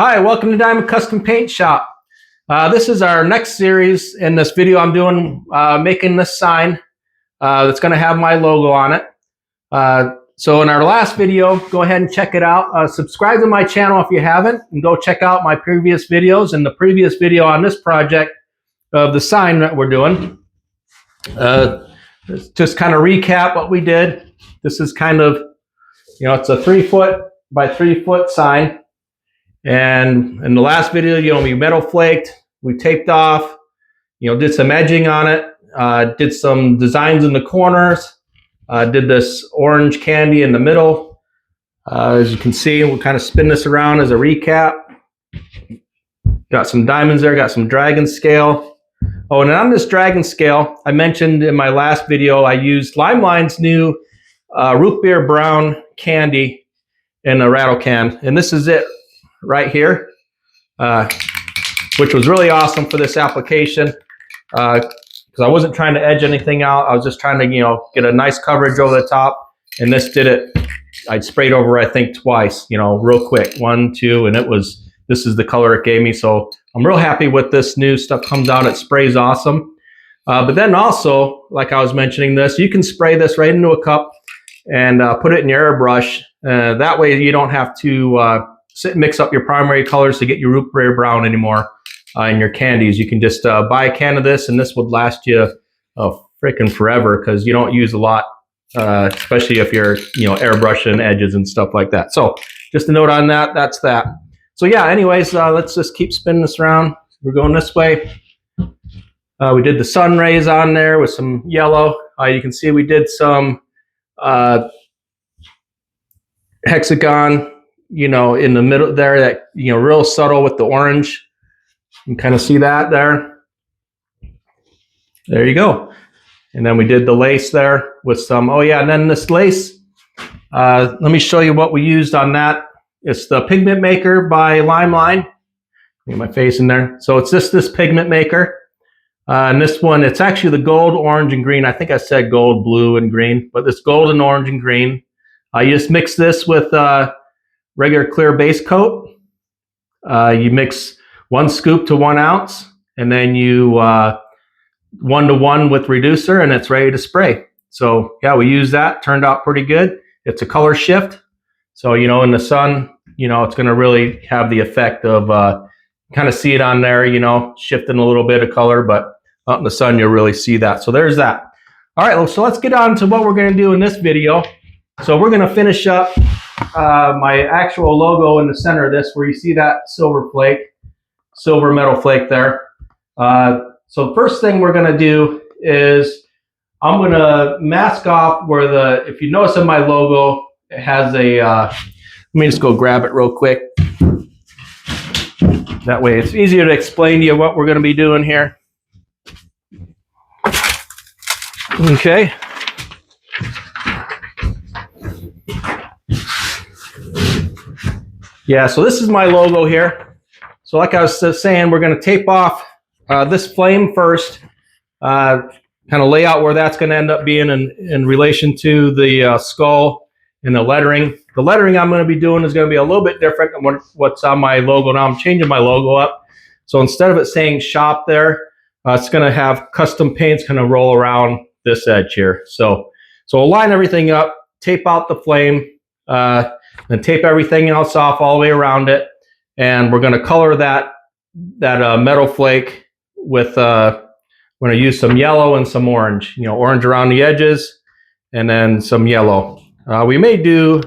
Hi, welcome to Diamond Custom Paint Shop. This is our next series. In this video I'm doing making this sign that's going to have my logo on it. So in our last video, go ahead and check it out. Subscribe to my channel if you haven't, and go check out my previous videos and the previous video on this project of the sign that we're doing. Just kind of recap what we did. This is kind of, it's a 3 foot by 3 foot sign. And in the last video, we metal flaked, we taped off, did some edging on it, did some designs in the corners, did this orange candy in the middle. As you can see, we'll kind of spin this around as a recap. Got some diamonds there, got some dragon scale. Oh, and on this dragon scale, I mentioned in my last video, I used Limeline's new root beer brown candy in a rattle can. And this is it right here, which was really awesome for this application because I wasn't trying to edge anything out. I was just trying to, get a nice coverage over the top. And this did it. I'd sprayed over, I think, twice, real quick. 1, 2, and this is the color it gave me. So I'm real happy with this new stuff. Comes out, it sprays awesome. But then also, like I was mentioning this, you can spray this right into a cup and put it in your airbrush. That way you don't have to mix up your primary colors to get your root beer brown anymore in your candies. You can just buy a can of this, and this would last you freaking forever because you don't use a lot, especially if you're airbrushing edges and stuff like that. So just a note on that. That's that. So yeah, anyways, let's just keep spinning this around. We're going this way. We did the sun rays on there with some yellow. You can see we did some hexagon in the middle there, that, real subtle with the orange. You can kind of see that there. There you go. And then we did the lace there with some, and then this lace, let me show you what we used on that. It's the Pigment Maker by Limeline. Get my face in there. So it's this Pigment Maker. And this one, it's actually the gold, orange, and green. I think I said gold, blue, and green, but it's gold and orange and green. You just mix this with regular clear base coat. You mix 1 scoop to 1 ounce, and then you 1 to 1 with reducer, and it's ready to spray. So yeah, we use that. Turned out pretty good. It's a color shift. So, in the sun, it's going to really have the effect of kind of see it on there, shifting a little bit of color, but out in the sun, you'll really see that. So there's that. All right, so let's get on to what we're going to do in this video. So we're going to finish up my actual logo in the center of this, where you see that silver metal flake there. So the first thing we're going to do is I'm going to mask off where if you notice in my logo, it has a, let me just go grab it real quick. That way it's easier to explain to you what we're going to be doing here. Okay. Yeah, so this is my logo here. So like I was saying, we're going to tape off this flame first, kind of lay out where that's going to end up being in relation to the skull and the lettering. The lettering I'm going to be doing is going to be a little bit different than what's on my logo now. I'm changing my logo up. So instead of it saying shop there, it's going to have custom paints kind of roll around this edge here. So we'll line everything up, tape out the flame, and tape everything else off all the way around it. And we're going to color that metal flake with, we're going to use some yellow and some orange, orange around the edges, and then some yellow. We may do,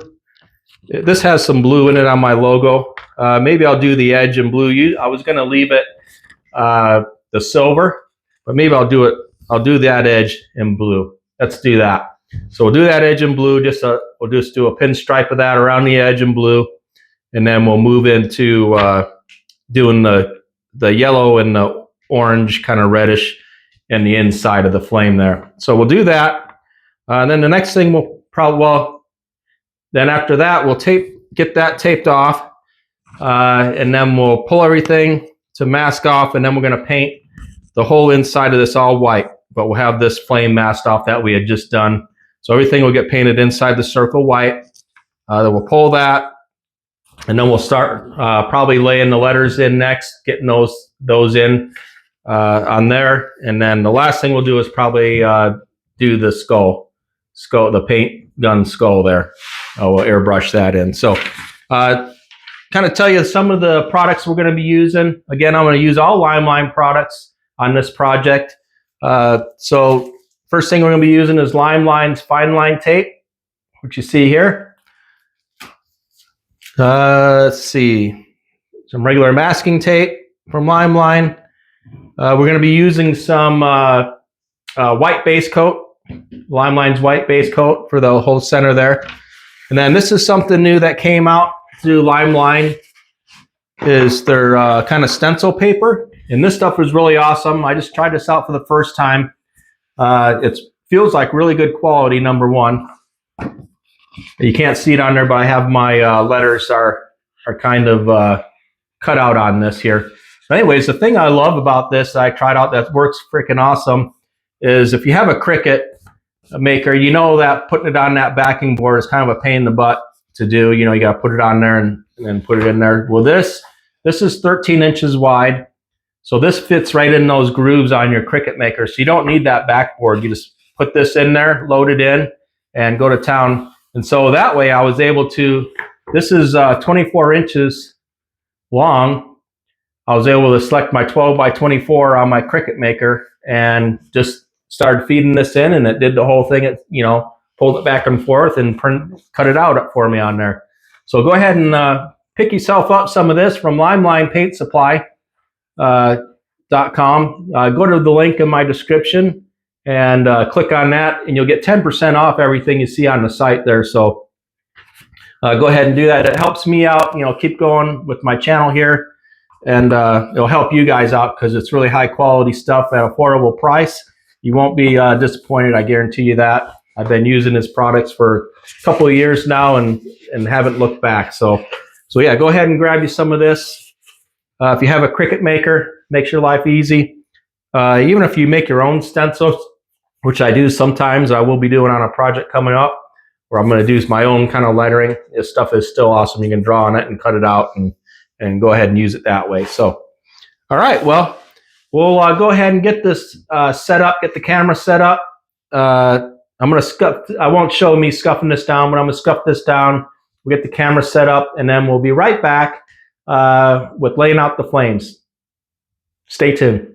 this has some blue in it on my logo. Maybe I'll do the edge in blue. I was going to leave it the silver, but maybe I'll do that edge in blue. Let's do that. So we'll do that edge in blue. We'll just do a pinstripe of that around the edge in blue, and then we'll move into doing the yellow and the orange, kind of reddish, in the inside of the flame there. So we'll do that. And then the next thing we'll then after that we'll get that taped off, and then we'll pull everything to mask off, and then we're going to paint the whole inside of this all white. But we'll have this flame masked off that we had just done. So everything will get painted inside the circle white. Then we'll pull that, And then we'll start probably laying the letters in next, getting those in on there. And then the last thing we'll do is probably do the skull, the paint gun skull there. We'll airbrush that in. So kind of tell you some of the products we're going to be using. Again, I'm going to use all Limeline products on this project. So first thing we're going to be using is Limeline's fine line tape, which you see here. Let's see, some regular masking tape from Limeline. We're going to be using some white base coat, Limeline's white base coat for the whole center there. And then this is something new that came out through Limeline, is their kind of stencil paper. And this stuff was really awesome. I just tried this out for the first time. It feels like really good quality, number one. You can't see it on there, but I have my letters are kind of cut out on this here. But anyways, the thing I love about this I tried out that works freaking awesome is if you have a Cricut maker, you know that putting it on that backing board is kind of a pain in the butt to do. You know, you got to put it on there and then put it in there. Well, this is 13 inches wide. So this fits right in those grooves on your Cricut maker. So you don't need that backboard. You just put this in there, load it in, and go to town. And so that way I was able to, this is 24 inches long. I was able to select my 12 by 24 on my Cricut maker and just started feeding this in, and it did the whole thing. It, you know, pulled it back and forth and cut it out for me on there. So go ahead and pick yourself up some of this from Limeline Paint Supply. .com. Go to the link in my description and click on that, and you'll get 10% off everything you see on the site there. So go ahead and do that. It helps me out, you know, keep going with my channel here, and it'll help you guys out because it's really high quality stuff at affordable price. You won't be disappointed, I guarantee you that. I've been using his products for a couple of years now and haven't looked back. So yeah, go ahead and grab you some of this. If you have a Cricut maker, makes your life easy. Even if you make your own stencils, which I do sometimes, I will be doing on a project coming up where I'm going to do my own kind of lettering. This stuff is still awesome. You can draw on it and cut it out and go ahead and use it that way. So, all right, well, we'll go ahead and get this set up, get the camera set up. I'm going to scuff, I won't show me scuffing this down, but I'm going to scuff this down. We'll get the camera set up, and then we'll be right back with laying out the flames. Stay tuned.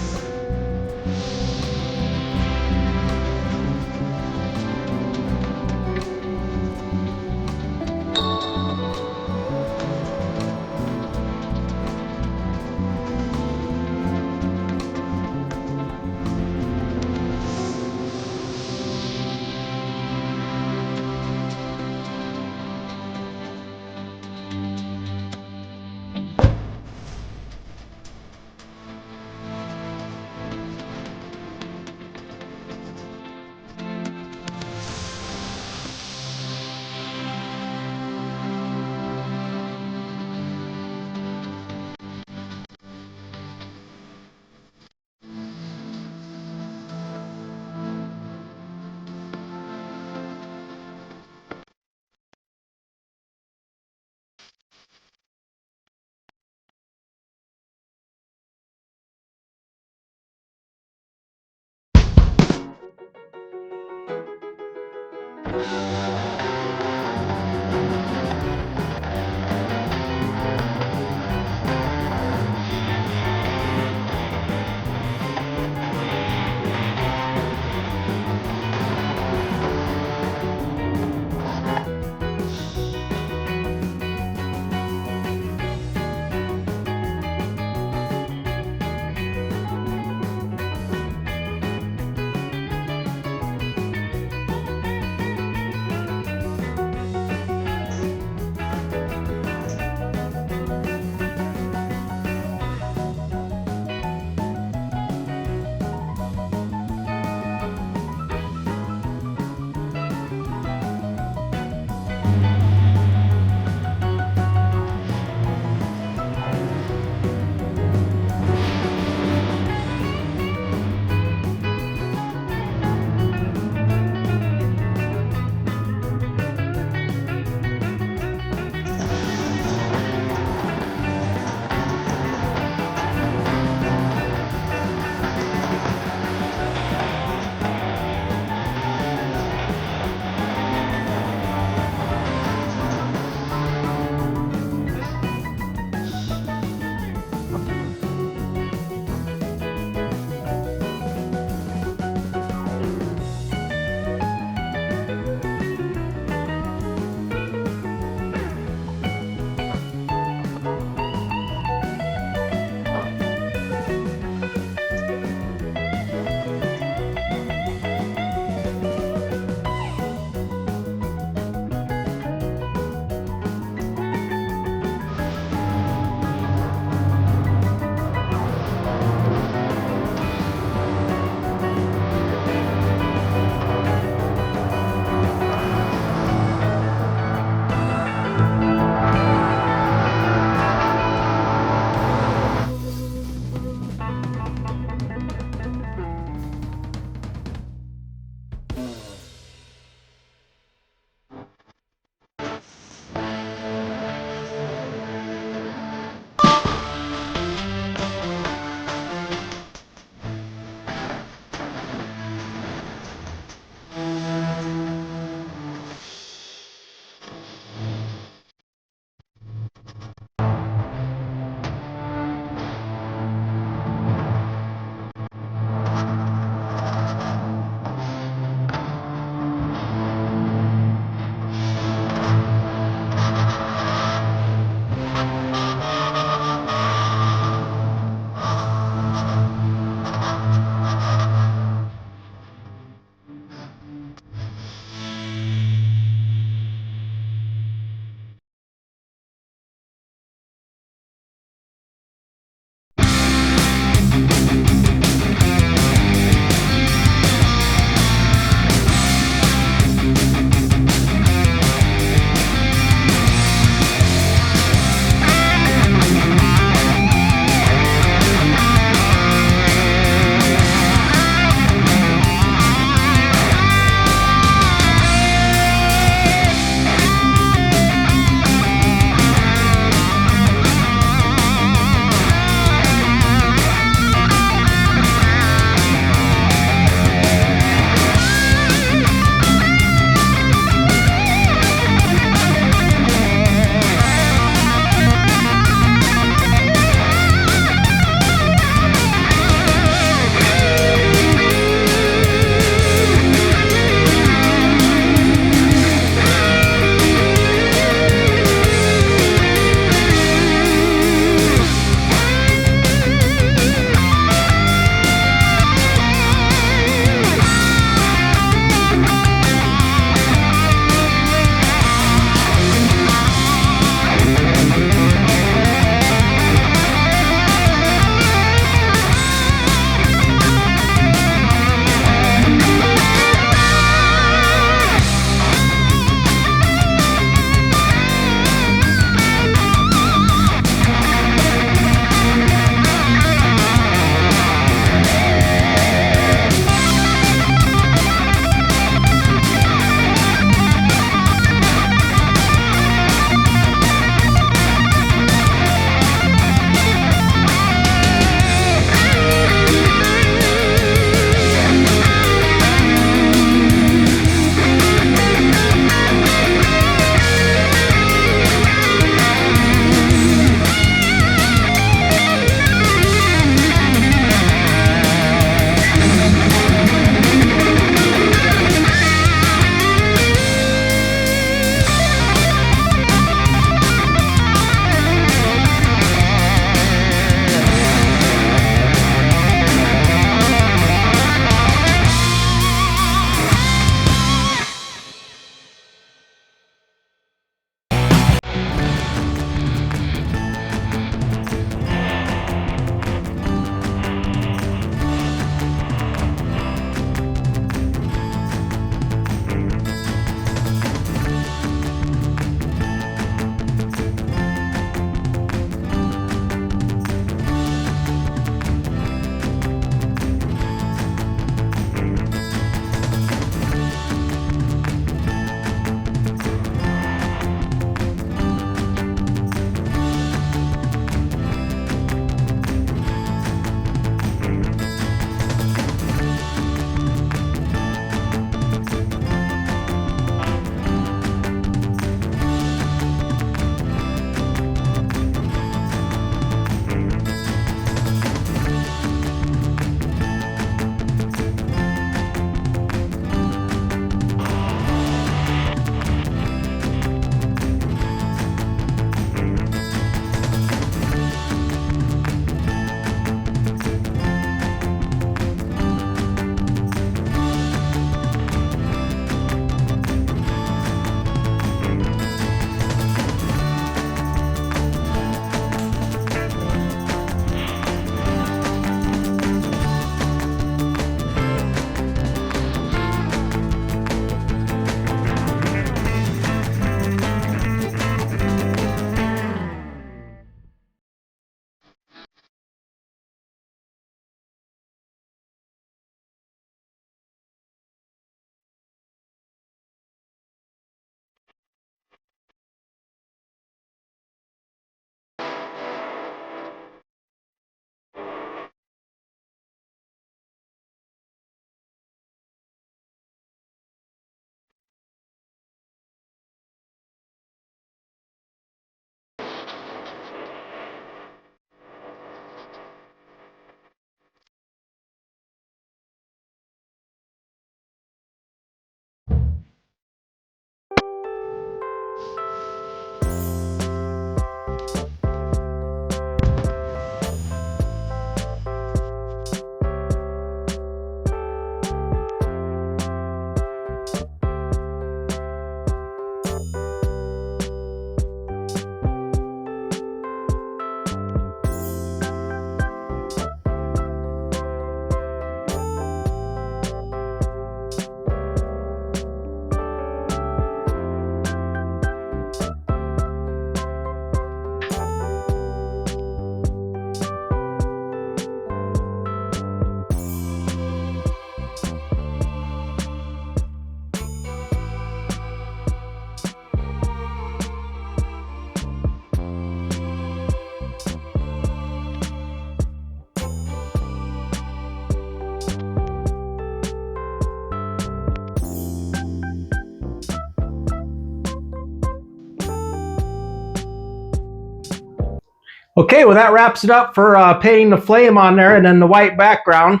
Okay, well that wraps it up for painting the flame on there and then the white background.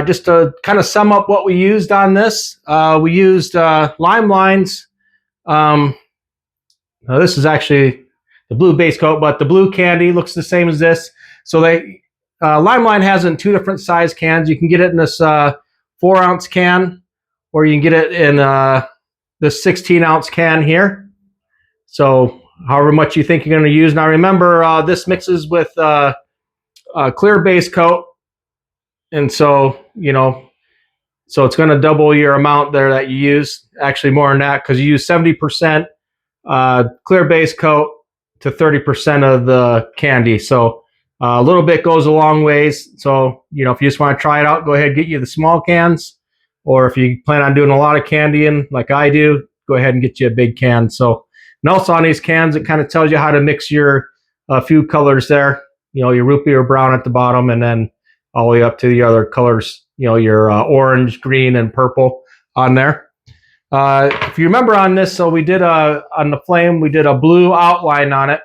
Just to kind of sum up what we used on this, we used lime lines. Now this is actually the blue base coat, but the blue candy looks the same as this. So they Limeline has it in two different size cans. You can get it in this 4-ounce can, or you can get it in this 16-ounce can here. So however much you think you're going to use. Now remember, this mixes with clear base coat, and so so it's going to double your amount there that you use. Actually, more than that, because you use 70% clear base coat to 30% of the candy. So a little bit goes a long ways. So if you just want to try it out, go ahead and get you the small cans, or if you plan on doing a lot of candying like I do, go ahead and get you a big can. So, and also on these cans, it kind of tells you how to mix your few colors there. Your root beer brown at the bottom, and then all the way up to the other colors. Your orange, green, and purple on there. If you remember on this, so we did on the flame, we did a blue outline on it.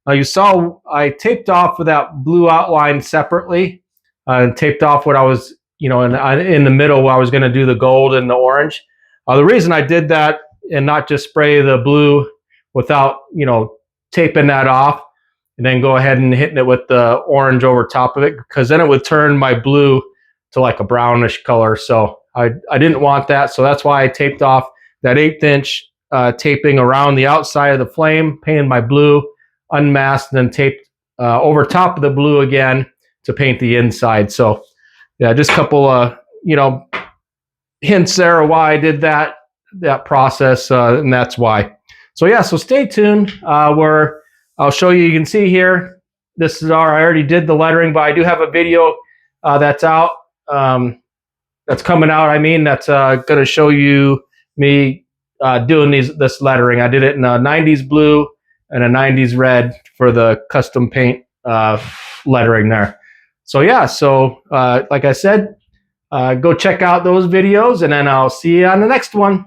Now you saw I taped off with that blue outline separately, and taped off what I was, in the middle where I was going to do the gold and the orange. The reason I did that and not just spray the blue without, taping that off and then go ahead and hitting it with the orange over top of it, because then it would turn my blue to like a brownish color. So I didn't want that. So that's why I taped off that 1/8 inch taping around the outside of the flame, painted my blue, unmasked, and then taped over top of the blue again to paint the inside. So yeah, just a couple hints there of why I did that process, and that's why. So yeah, so stay tuned where I'll show you. You can see here, this is I already did the lettering, but I do have a video that's out, that's coming out. That's going to show you me doing this lettering. I did it in a 90s blue and a 90s red for the custom paint lettering there. So yeah, like I said, go check out those videos, and then I'll see you on the next one.